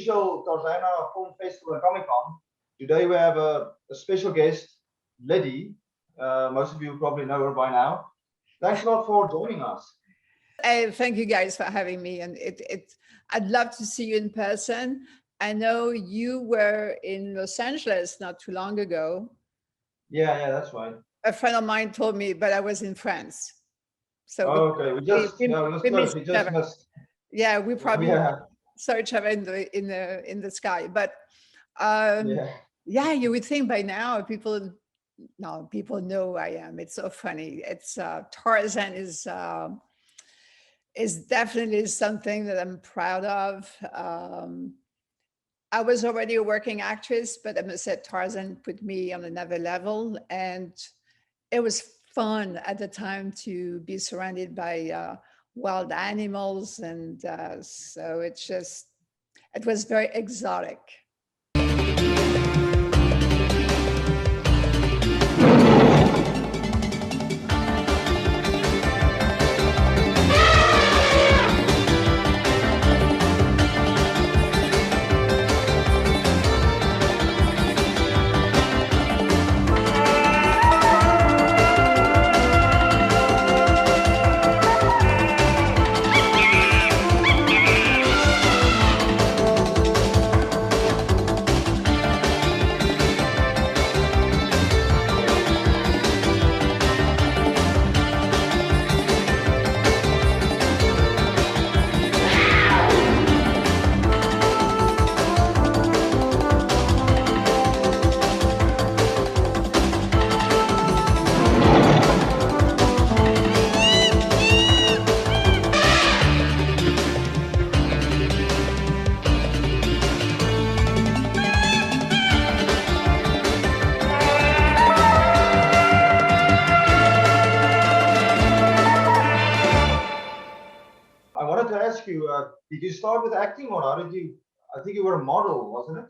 official Tarzana Film Festival and Comic Con. Today we have a special guest, Lydie. Most of you probably know her by now. Thanks a lot for joining us. Thank you guys for having me, and I'd love to see you in person. I know you were in Los Angeles not too long ago. Yeah, that's right. A friend of mine told me, but I was in France. So okay, we just missed. Yeah, we probably saw each other in the sky. But yeah, you would think by now people know who I am. It's so funny. It's Tarzan is definitely something that I'm proud of. I was already a working actress, but I must say Tarzan put me on another level, and it was fun at the time to be surrounded by wild animals, and so it was very exotic. Did you start with acting, or how did you? I think you were a model, wasn't it?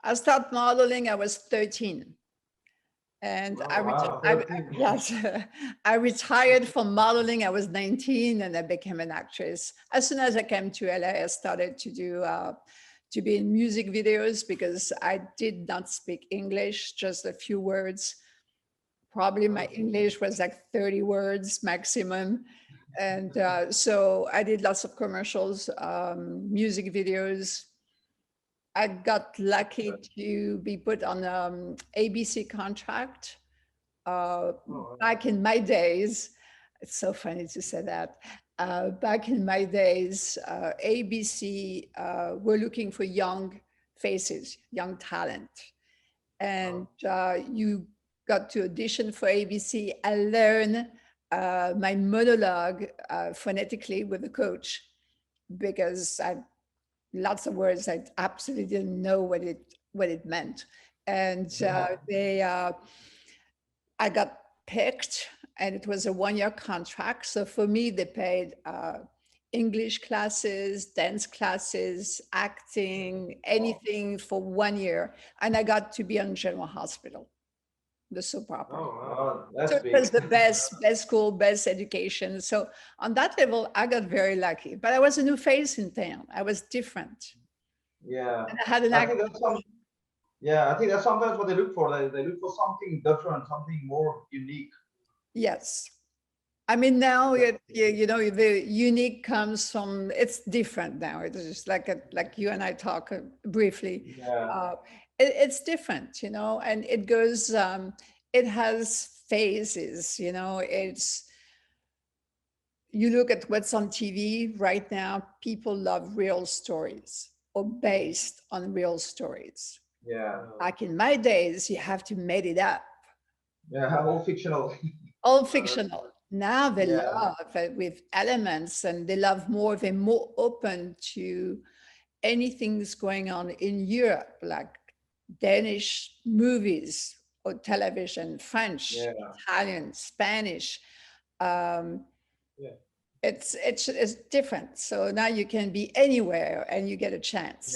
I started modeling. I was 13, and yes, I retired from modeling. I was 19, and I became an actress. As soon as I came to LA, I started to be in music videos because I did not speak English, just a few words. Probably my English was like 30 words maximum. And so I did lots of commercials, music videos. I got lucky to be put on ABC contract back in my days. It's so funny to say that. Back in my days, ABC were looking for young faces, young talent. And you got to audition for ABC. I learned my monologue phonetically with a coach because lots of words I absolutely didn't know what it meant, and I got picked, and it was a one-year contract. So for me, they paid English classes, dance classes, acting, anything for 1 year, and I got to be on General Hospital, the soap opera. So it was the best school, best education. So on that level, I got very lucky. But I was a new face in town. I was different. Yeah. And I had an acting. I think that's sometimes what they look for. They look for something different, something more unique. Yes. I mean, now you know, the unique comes from, it's different now. It's just like you and I talk briefly. Yeah. It's different, you know, and it goes, it has phases, you know. You look at what's on TV right now, people love real stories or based on real stories. Yeah. Back in my days, you have to make it up. Yeah, all fictional. All fictional. Now they love with elements, and they love more, they're more open to anything's going on in Europe, like Danish movies or television, French, Italian, Spanish. It's different. So now you can be anywhere and you get a chance.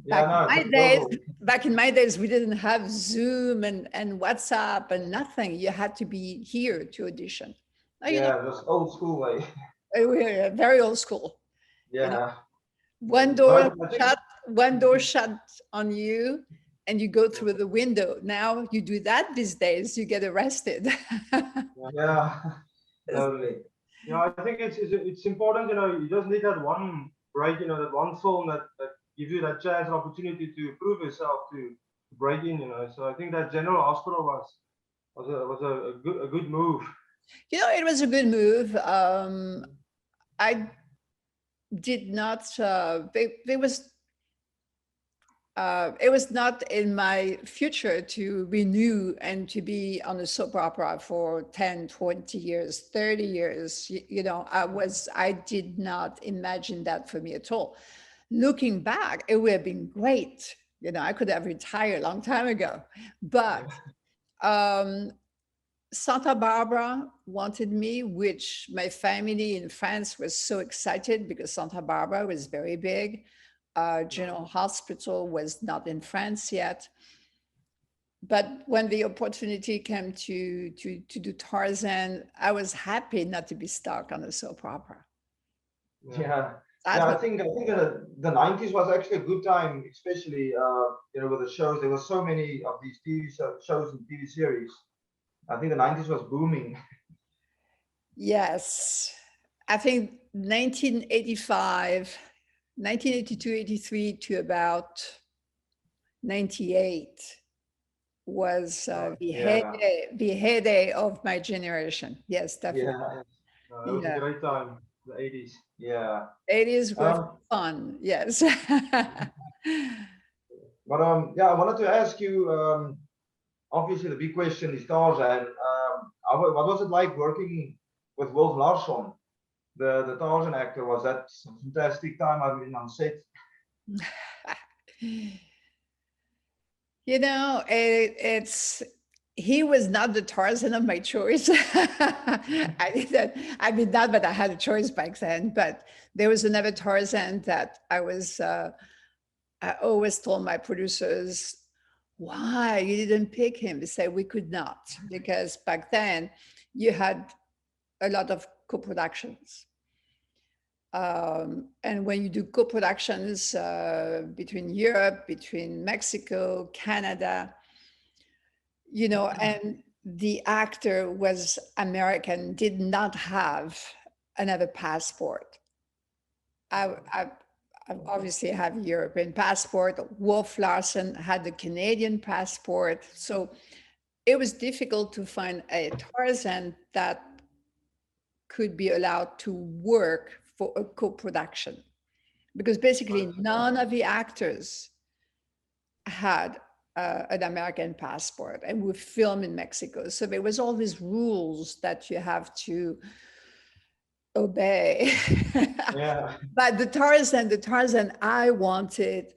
Back in my days, we didn't have Zoom and WhatsApp and nothing. You had to be here to audition. It was old school way. We're very old school. Yeah. You know? One door one door shut on you and you go through the window. Now you do that these days, you get arrested. Yeah, totally. You know, I think it's important. You know, you just need that one break. You know, that one film that gives you that chance and opportunity to prove yourself, to break in. You know, so I think that General Hospital was a good move. You know, it was a good move. I did not. It was not in my future to renew and to be on a soap opera for 10, 20 years, 30 years. You know, I did not imagine that for me at all. Looking back, it would have been great. You know, I could have retired a long time ago, but Santa Barbara wanted me, which my family in France was so excited because Santa Barbara was very big. General Hospital was not in France yet. But when the opportunity came to do Tarzan, I was happy not to be stuck on a soap opera. Yeah. Yeah, I think the 90s was actually a good time, especially you know, with the shows. There were so many of these TV shows and TV series. I think the 90s was booming. Yes, I think 1985, 1982, 83 to about 98 was the heyday of my generation. Yes, definitely. Yeah, it was a great time, the 80s. Yeah. 80s were fun, yes. But yeah, I wanted to ask you, obviously the big question is Tarzan. What was it like working with Wolf Larsson, the Tarzan actor? Was that a fantastic time? I've been on set. You know, he was not the Tarzan of my choice. I mean, not that I had a choice back then, but there was another Tarzan that I always told my producers, why you didn't pick him? They said we could not, because back then you had a lot of co-productions. And when you do co-productions between Europe, between Mexico, Canada, you know, and the actor was American, did not have another passport. I obviously have a European passport. Wolf Larsen had the Canadian passport. So it was difficult to find a Tarzan that could be allowed to work for a co-production, because basically none of the actors had an American passport and we film in Mexico. So there was all these rules that you have to obey. Yeah. But the Tarzan I wanted,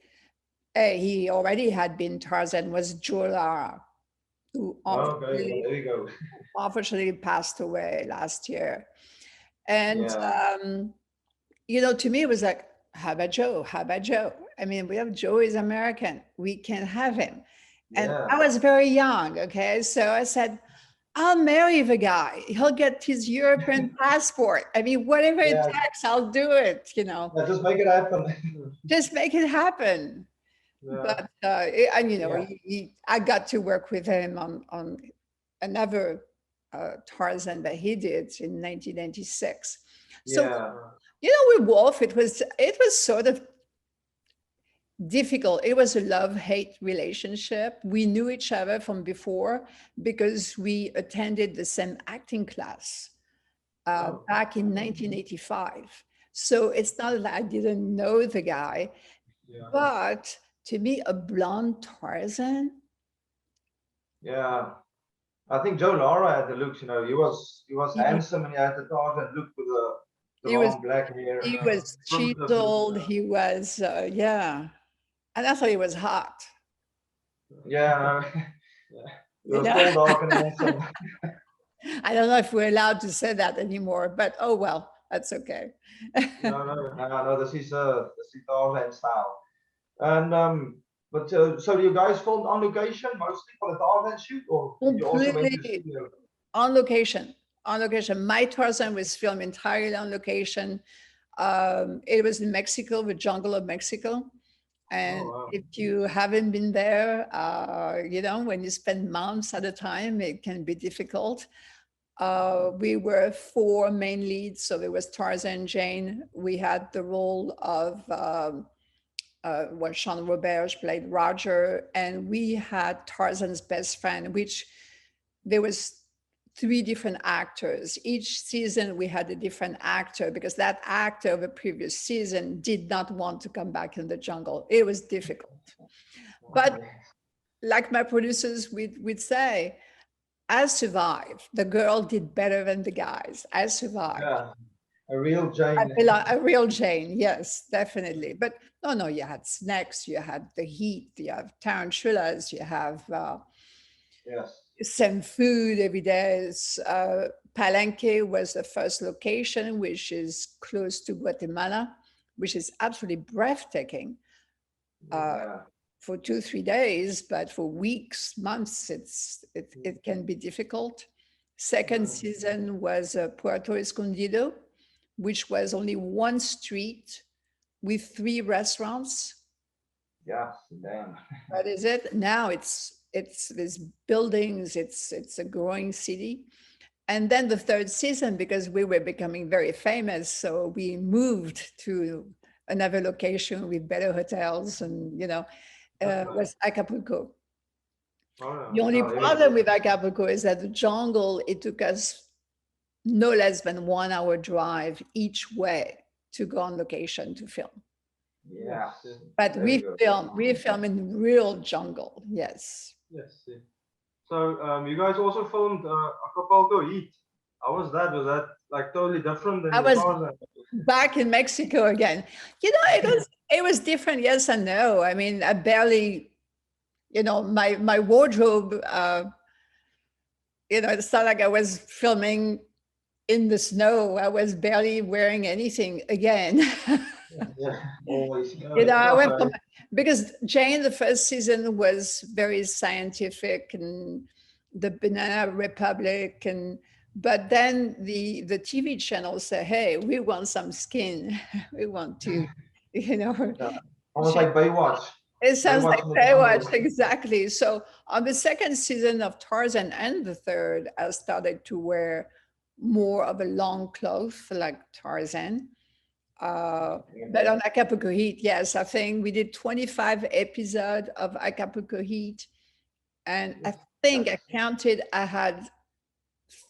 he already had been Tarzan, was Joe Lara, who Okay, there you go. unfortunately passed away last year. And, you know, to me, it was like, how about Joe? How about Joe? I mean, we have Joe is American. We can have him. And I was very young, okay? So I said, I'll marry the guy. He'll get his European passport. I mean, whatever it takes, I'll do it, you know. Yeah, just make it happen. Just make it happen. But, and, you know, I got to work with him on another Tarzan that he did in 1996. So, you know, with Wolf, it was sort of difficult. It was a love-hate relationship. We knew each other from before because we attended the same acting class back in 1985. So it's not that I didn't know the guy, but to me, a blonde Tarzan. Yeah, I think Joe Lara had the looks. You know, he was handsome and he had the Tarzan look with the long black hair. He was chiseled. He was and I thought he was hot. Yeah, he was tall, dark, and handsome. I don't know if we're allowed to say that anymore, but oh well, that's okay. No, this is Tarzan style. And but so you guys filmed on location mostly for the Tarzan shoot, or did you also went to the studio? On location. On location. My Tarzan was filmed entirely on location. It was in Mexico, the jungle of Mexico. And wow. if you haven't been there, you know, when you spend months at a time, it can be difficult. We were 4 main leads, so there was Tarzan and Jane. We had the role of well, Sean Roberge played Roger, and we had Tarzan's best friend, which there was 3 different actors. Each season we had a different actor because that actor of a previous season did not want to come back in the jungle. It was difficult. But like my producers would say, I survived. The girl did better than the guys. I survived. Yeah, a real Jane. I feel like a real Jane, yes, definitely. But no, you had snacks, you had the heat, you have tarantulas, you have Yes. same food every day. Palenque was the first location, which is close to Guatemala, which is absolutely breathtaking. Yeah. For 2-3 days, but for weeks, months, it can be difficult. Second season was Puerto Escondido, which was only 1 street with 3 restaurants. Yeah, damn. What is it? Now it's these buildings, it's a growing city. And then the third season, because we were becoming very famous, so we moved to another location with better hotels and, you know, was Acapulco. The only problem with Acapulco is that the jungle, it took us no less than 1 hour drive each way to go on location to film. Yeah. But we film in real jungle, yes. Yes. So you guys also filmed Acapulco Heat. How was that? Was that like totally different than I was Tarzan? back in Mexico again. You know, it was different, yes and no. I mean, I barely, you know, my wardrobe, you know, it's not like I was filming in the snow. I was barely wearing anything again. Yeah, always. You know, I went from, because Jane, the first season was very scientific and the Banana Republic, but then the TV channel said, hey, we want some skin. We want to, you know. Almost like Baywatch. It sounds like Baywatch. Baywatch, exactly. So on the second season of Tarzan and the third, I started to wear more of a long cloth like Tarzan. But on Acapulco Heat, yes, I think we did 25 episodes of Acapulco Heat. And I think I counted, I had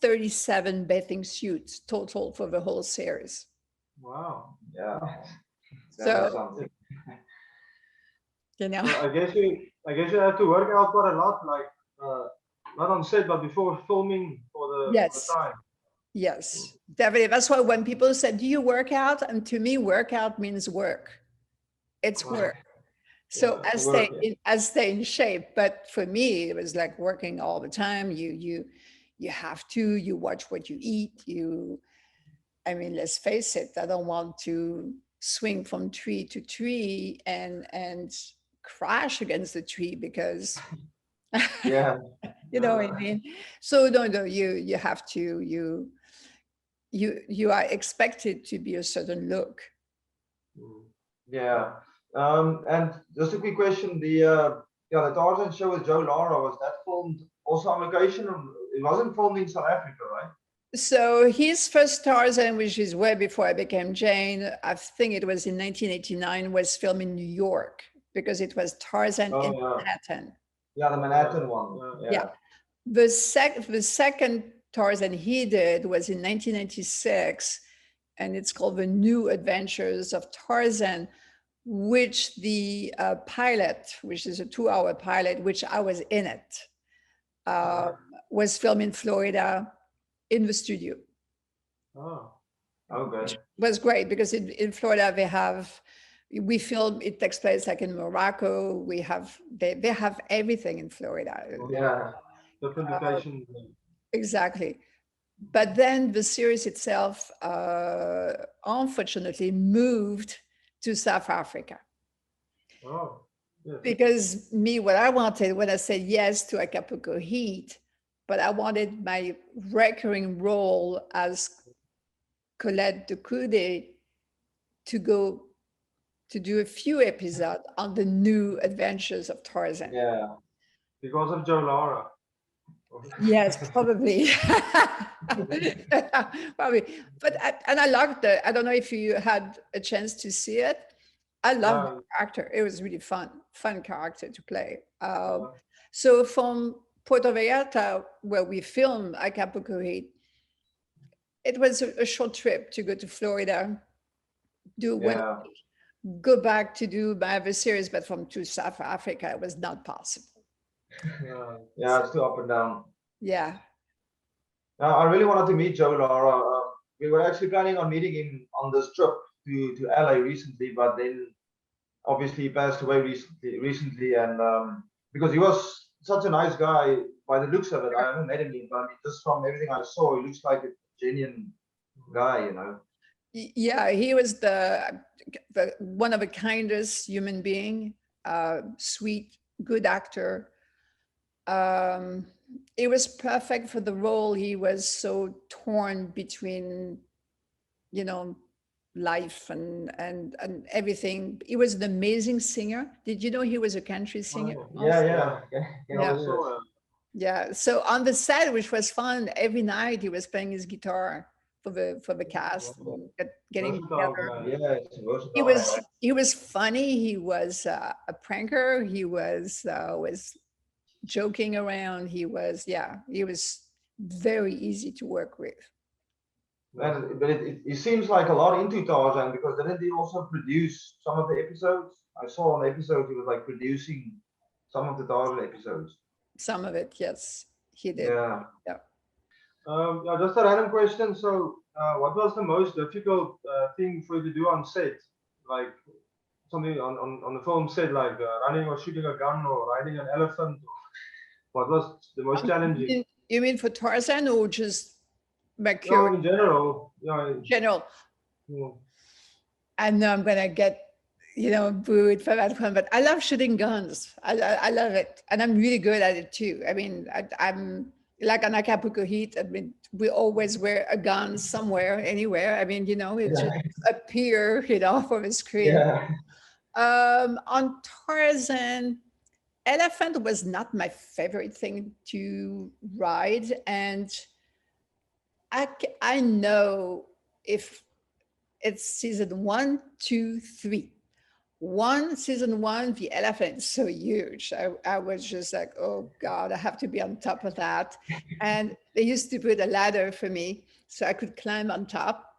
37 bathing suits total for the whole series. Wow. Yeah. So, you know. So I guess you had to work out quite a lot, like not on set, but before filming for the time. Yes, definitely. That's why when people say, do you work out? And to me, workout means work. It's work. So I stay in shape. But for me, it was like working all the time. You have to, you watch what you eat. I mean, let's face it, I don't want to swing from tree to tree and crash against the tree because yeah. You know what I mean? So no, you have to, you are expected to be a certain look. Yeah. And just a quick question, the Tarzan show with Joe Lara, was that filmed also on location? It wasn't filmed in South Africa, right? So his first Tarzan, which is way before I became Jane, I think it was in 1989, was filmed in New York because it was Tarzan in Manhattan. Yeah, the Manhattan one. Yeah. The second Tarzan he did was in 1996, and it's called The New Adventures of Tarzan, which the pilot, which is a 2-hour pilot, which I was in it, was filmed in Florida in the studio. Oh, okay. Which was great because in Florida we film, it takes place like in Morocco. They have everything in Florida. Yeah, different locations. Exactly. But then the series itself, unfortunately, moved to South Africa. Oh, yes. Because what I wanted when I said yes to Acapulco Heat, but I wanted my recurring role as Colette de Coude to go to do a few episodes on the new adventures of Tarzan. Yeah, because of Joe Lara. Yes, probably. Probably. But and I loved it. I don't know if you had a chance to see it. I loved the character. It was really fun character to play. So from Puerto Vallarta, where we filmed Acapulco Heat, it was a short trip to go to Florida, do one week, go back to do my other series, but from to South Africa, it was not possible. Yeah, it's too up and down. Yeah. I really wanted to meet Joe Lara. We were actually planning on meeting him on this trip to LA recently, but then obviously he passed away recently, and because he was such a nice guy by the looks of it. I haven't met him yet, but I mean, just from everything I saw, he looks like a genuine guy, you know. Yeah, he was the one of the kindest human being, sweet, good actor. It was perfect for the role. He was so torn between, you know, life and everything. He was an amazing singer. Did you know he was a country singer? Yeah. Yeah. So on the set, which was fun, every night he was playing his guitar for the cast, getting together. Yeah, He was funny. He was a pranker. He was joking around. He was very easy to work with. But it seems like a lot into Tarzan, because didn't he also produce some of the episodes? I saw on the episode he was like producing some of the Tarzan episodes. Some of it, yes, he did. Yeah. Just a random question. So, what was the most difficult thing for you to do on set? Like something on the film set, like running or shooting a gun or riding an elephant? What was the most challenging? You mean for Tarzan or just No, in general. Yeah. General. Yeah. I know I'm gonna get, booed for that one, but I love shooting guns. I love it, and I'm really good at it too. I mean, I'm like on Acapulco Heat. I mean, we always wear a gun somewhere, anywhere. I mean, it just appear, from a screen. Yeah. On Tarzan, elephant was not my favorite thing to ride, and I know if it's season 1, 2, 3. Season one, the elephant is so huge. I was just like, oh God, I have to be on top of that. And they used to put a ladder for me so I could climb on top.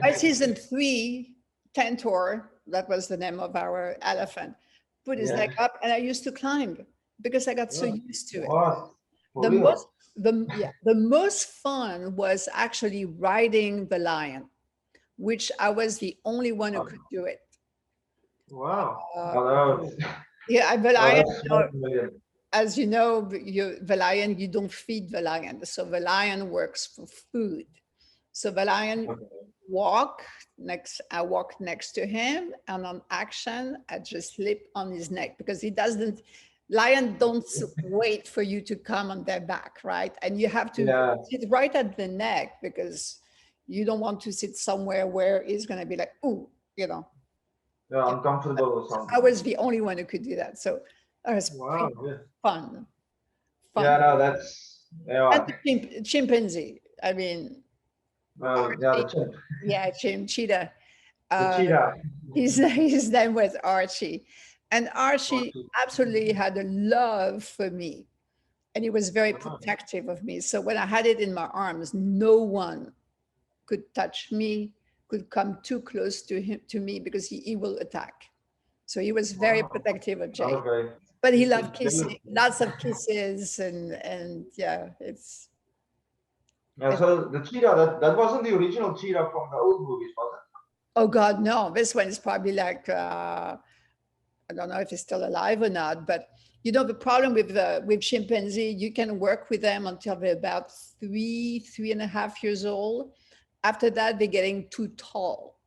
By season 3, Tentor, that was the name of our elephant, put his leg up, and I used to climb because I got so used to it. Wow. The most fun was actually riding the lion, which I was the only one who could do it. Wow. Yeah, the lion, as you know, the lion, you don't feed the lion. So the lion works for food. So the lion I walk next to him, and on action, I just slip on his neck, because lion don't wait for you to come on their back, right? And you have to sit right at the neck, because you don't want to sit somewhere where it's going to be like, ooh, Yeah, uncomfortable or something. I was the only one who could do that. So that was fun. Yeah, no, that's... And the chimpanzee. I mean... the chimp. Cheetah. The cheetah. His name was Archie. And Archie absolutely had a love for me. And he was very protective of me. So when I had it in my arms, no one could touch me, could come too close to me, because he will attack. So he was very protective of Jay. Okay. But he loved kissing, lots of kisses, and yeah, it's... Yeah, so the cheetah, that wasn't the original cheetah from the old movies, was it? Oh God, no. This one is probably like, I don't know if it's still alive or not, but the problem with chimpanzee, you can work with them until they're about 3.5 years old. After that, they're getting too tall.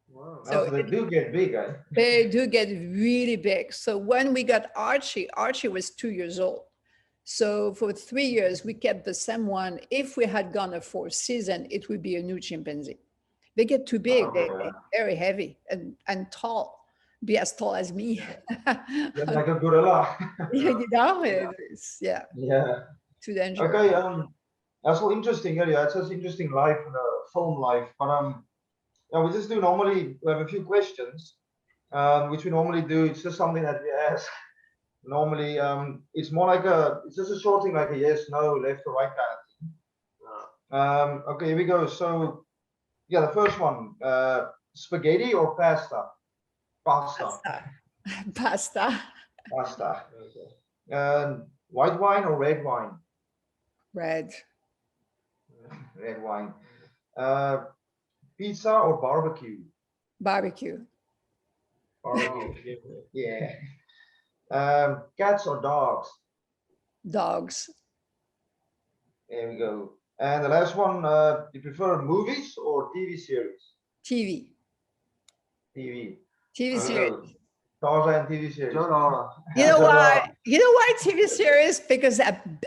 Wow. So they do get big, eh? They do get really big. So when we got Archie was 2 years old. So for 3 years, we kept the same one. If we had gone a 4th season, it would be a new chimpanzee. They get too big. Oh, They're yeah. very heavy and tall. Be as tall as me. Yeah, like a gorilla. You know, Yeah. it's, yeah, Yeah. too dangerous. Okay. That's all interesting. Yeah, it's just interesting life, film life. But yeah, we just do normally. We have a few questions, which we normally do. It's just something that we ask. Normally, it's more like it's just a short thing, like a yes, no, left or right kind of thing. Okay, here we go. So, yeah, the first one, spaghetti or pasta? Pasta. Pasta. Pasta. Pasta. Okay. White wine or red wine? Red. Red wine. Uh, Pizza or barbecue? Barbecue. Barbecue. Yeah. Cats or dogs? Dogs. There we go. And the last one, do you prefer movies or TV series? TV. TV. TV series. Tarzan TV series. You know why? You know why TV series? Because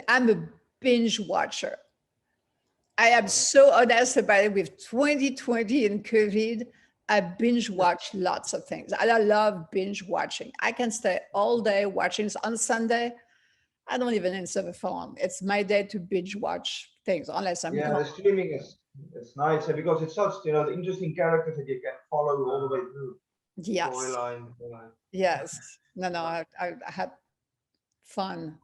I'm a binge watcher. I am so honest about it. With 2020 and COVID, I binge watch lots of things. I love binge watching. I can stay all day watching. On Sunday, I don't even answer the phone. It's my day to binge watch things, unless I'm Yeah, gone. the streaming is it's nice because it's such the interesting characters that you can follow all the way through. Yes. Storyline. Yes. No, I had fun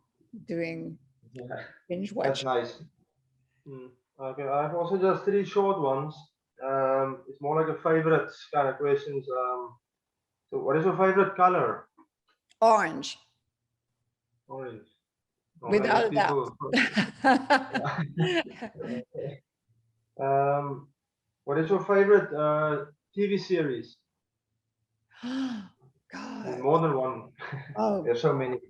doing Yeah, binge that's watching. nice. Okay, I have also just three short ones. It's more like a favorite kind of questions. So what is your favorite color? Orange. Orange. Without a doubt. What is your favorite TV series? God. More than one. Oh, There's so many.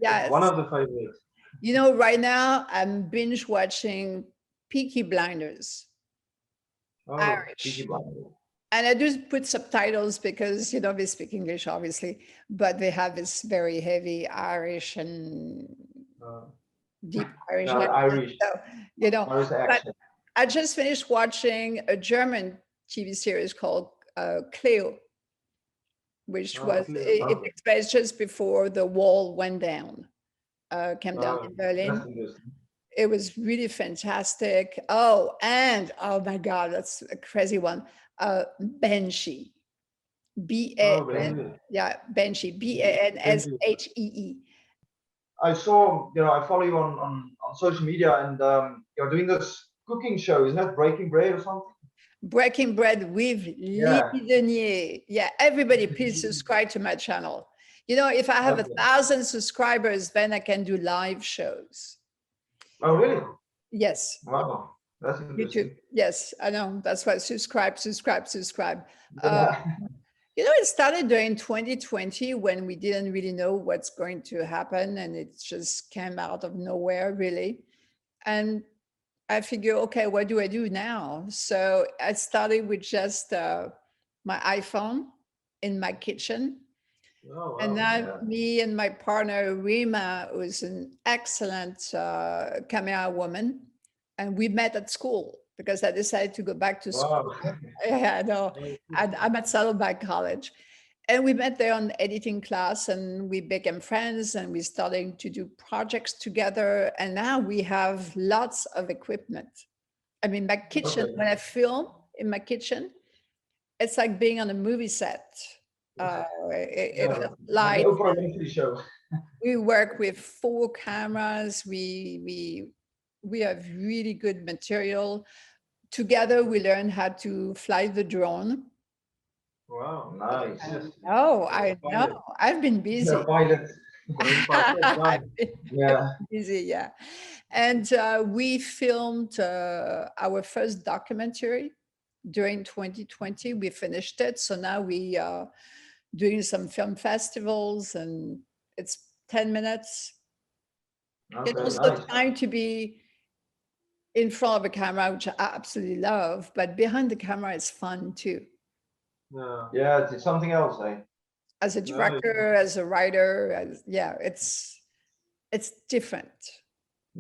yes. One of the favorites. You know, right now I'm binge watching Peaky Blinders. Oh, Irish. Peaky Blinders. And I do put subtitles because, you know, they speak English, obviously, but they have this very heavy Irish and deep Irish accent. Irish. So, you know, Irish but accent. I just finished watching a German TV series called Cleo, which was, it takes place just before the wall went down, came down in Berlin. It was really fantastic. Oh, and oh my God, that's a crazy one. Banshee. Yeah, Banshee. Banshee. I saw, I follow you on social media, and you're doing this cooking show. Isn't that Breaking Bread or something? Breaking Bread with Lydie Denier. Yeah, everybody, please subscribe to my channel. You know, if I have 1,000 subscribers, then I can do live shows. Oh, really? Yes. Wow, that's interesting. YouTube. Yes, I know. That's why subscribe. You know, it started during 2020 when we didn't really know what's going to happen, and it just came out of nowhere, really. And I figure, okay, what do I do now? So I started with just my iPhone in my kitchen. Oh, wow. And now me and my partner, Rima, who's an excellent camera woman, and we met at school because I decided to go back to school. Wow. Yeah, no, I'm at Saddleback College. And we met there on editing class, and we became friends, and we started to do projects together. And now we have lots of equipment. I mean, my kitchen, when I film in my kitchen, it's like being on a movie set. Like we work with 4 cameras. We have really good material. Together, we learn how to fly the drone. Wow, nice. Oh, I know. I've been busy. I've been busy, yeah. And we filmed our first documentary during 2020. We finished it. So now we are doing some film festivals, and it's 10 minutes. Okay, it's also time to be in front of a camera, which I absolutely love, but behind the camera is fun too. Yeah, it's something else, eh? As a director, as a writer, it's different.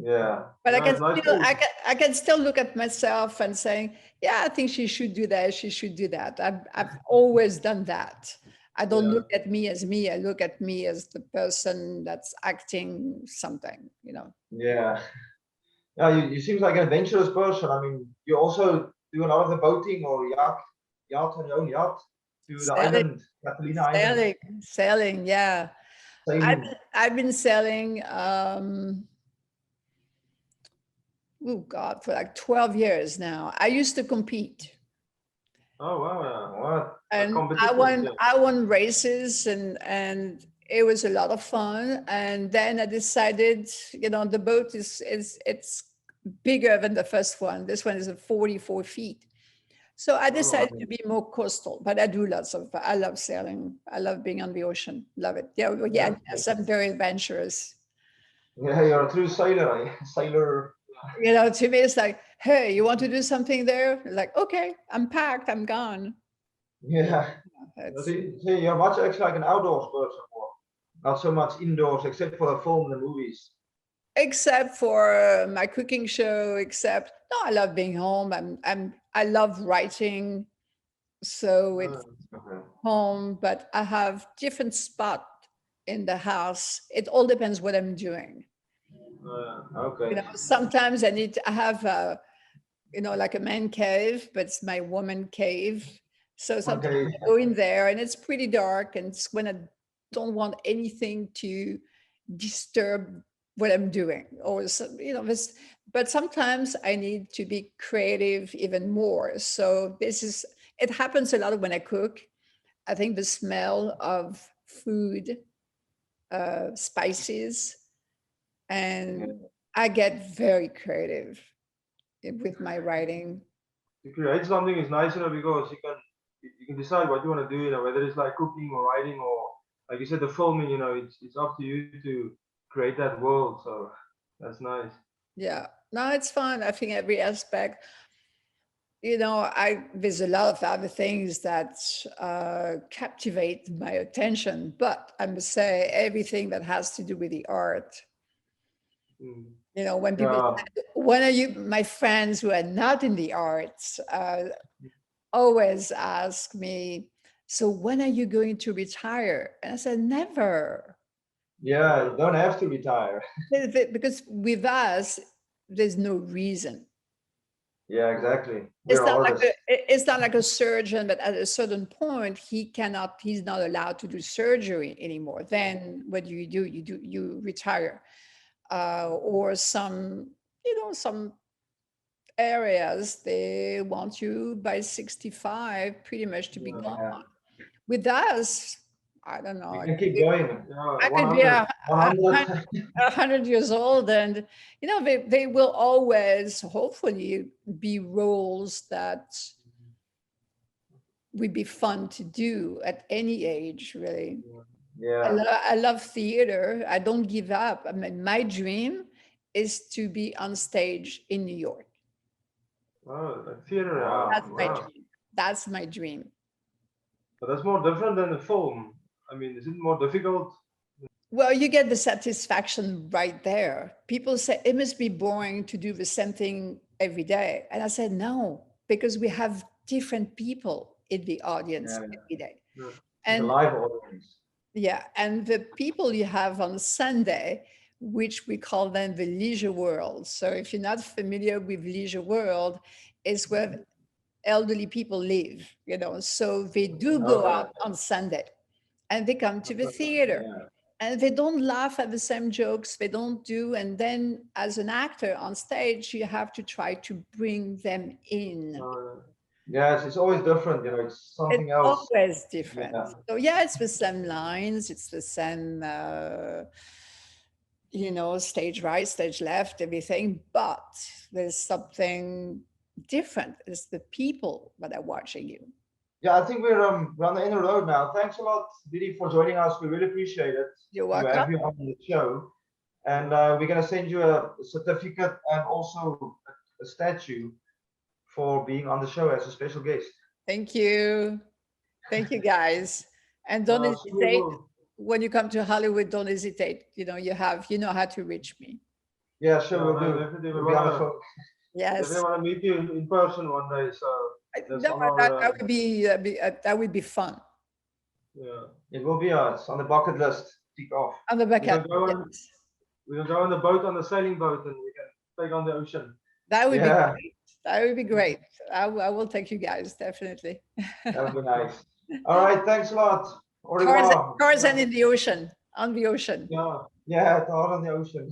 Yeah. But I Yeah, can it's nice still, to, I can still look at myself and saying, yeah, I think she should do that. She should do that. I've always done that. I don't yeah. look at me as me. I look at me as the person that's acting something, you know. Yeah. Yeah, you seem like an adventurous person. I mean, you also do a lot of the boating or yacht on your own yacht to the Sailing, island, Catalina Island, sailing. Yeah. sailing. I've been sailing, oh God, for like 12 years now. I used to compete. Oh wow, yeah. What? Like And competitions, yeah. I won races, and it was a lot of fun. And then I decided, you know, the boat it's bigger than the first one. This one is a 44 feet. So I Oh, I decided to mean, be more coastal, but I love sailing. I love being on the ocean. Love it. Yeah, well, yeah, yeah. yes, I'm very adventurous. Yeah, you're a true sailor, sailor. You know, to me, it's like, hey, you want to do something there? Like, okay, I'm packed, I'm gone. Yeah. It's, See, you're much actually like an outdoors person, or not so much indoors, except for the film and the movies. except for my cooking show, except, no, I love being home. I love writing. So it's Okay. home, but I have different spot in the house. It all depends what I'm doing. You Okay. know, sometimes I have a, you know, like a man cave, but it's my woman cave. So sometimes Okay. I go in there and it's pretty dark, and it's when I don't want anything to disturb what I'm doing, or you know, this. But sometimes I need to be creative even more. So this is, it happens a lot when I cook. I think the smell of food, spices, Yeah. and I get very creative with my writing. To create something is nice, because you can decide what you want to do, whether it's like cooking or writing or like you said, the filming, it's up to you to create that world. So that's nice. Yeah, no, it's fun. I think every aspect, you know, there's a lot of other things that captivate my attention, but I must say everything that has to do with the art. Mm. You know, when people Yeah. say, when are you, my friends who are not in the arts always ask me, so when are you going to retire? And I said, never. Yeah, you don't have to retire. Because with us, there's no reason. Yeah, exactly. It's We're not like artists. it's not like a surgeon, but at a certain point, he's not allowed to do surgery anymore. Then what do? You retire. Or some, you know, some areas, they want you by 65 pretty much to be Yeah. gone. With us, I don't know. You can keep going. Yeah, I could be 100, 100. 100 years old, and you know, they will always hopefully be roles that would be fun to do at any age, really. Yeah. I love theater. I don't give up. I mean, my dream is to be on stage in New York. Oh, like theater. Yeah. That's my Wow. dream. That's my dream. But that's more different than the film. I mean, is it more difficult? Well, you get the satisfaction right there. People say it must be boring to do the same thing every day. And I said, no, because we have different people in the audience Yeah. every day. Yeah. It's a And live audience. yeah, and the people you have on Sunday, which we call them the leisure world. So if you're not familiar with leisure world, it's where elderly people live, you know. So they do go Okay. out on Sunday and they come to the theater, Yeah. and they don't laugh at the same jokes, they don't do. And then as an actor on stage, you have to try to bring them in. Yeah, it's always different. It's It's something else. always different. Yeah. So yeah, it's the same lines, it's the same you know, stage right, stage left, everything, but there's something different. It's the people that are watching you. Yeah, I think we're on the inner road now. Thanks a lot, Didi, for joining us. We really appreciate it You're to welcome. have you on the show. And we're gonna send you a certificate and also a statue for being on the show as a special guest. Thank you. Thank you, guys. And don't So we hesitate will. when you come to Hollywood, don't hesitate. You know, you know how to reach me. Yeah, sure, we'll do. Definitely. We We'll be on the want phone. Yes. to meet you in person one day. So that's No, on our, that would be fun. yeah. It will be it's on the bucket list. Tick off. On the We bucket. can go on, Yes. we can go on the boat, on the sailing boat, and we can take on the ocean. That would be Yeah. great. That would be great. I will take you guys, definitely. That would be nice. All right, thanks a lot. Cars and in the ocean, on the ocean. Yeah. Yeah, it's all on the ocean.